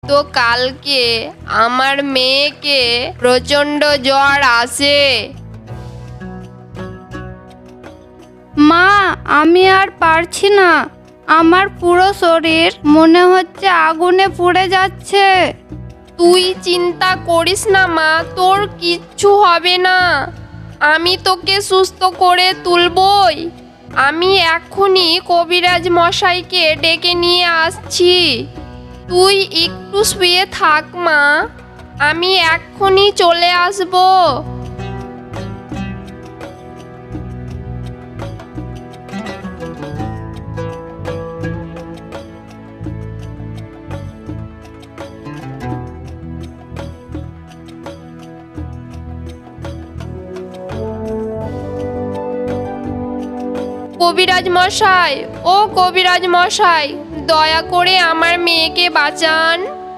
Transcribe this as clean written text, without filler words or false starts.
তো কালকে আমার মেয়েকে প্রচণ্ড জ্বর আসে। মা, আমি আর পারছি না। আমার পুরো শরীর মনে হচ্ছে আগুনে পুড়ে যাচ্ছে। তুই চিন্তা করিস না মা, তোর কিচ্ছু হবে না। আমি তোকে সুস্থ করে তুলবই। আমি এক্ষুনি কবিরাজ মশাইকে ডেকে নিয়ে আসছি। তুই একটু শুয়ে থাক মা, আমি এক্ষুনি চলে আসবো। কবিরাজ মশাই, ও কবিরাজ মশাই, দয়া করে আমার মেয়েকে বাঁচান।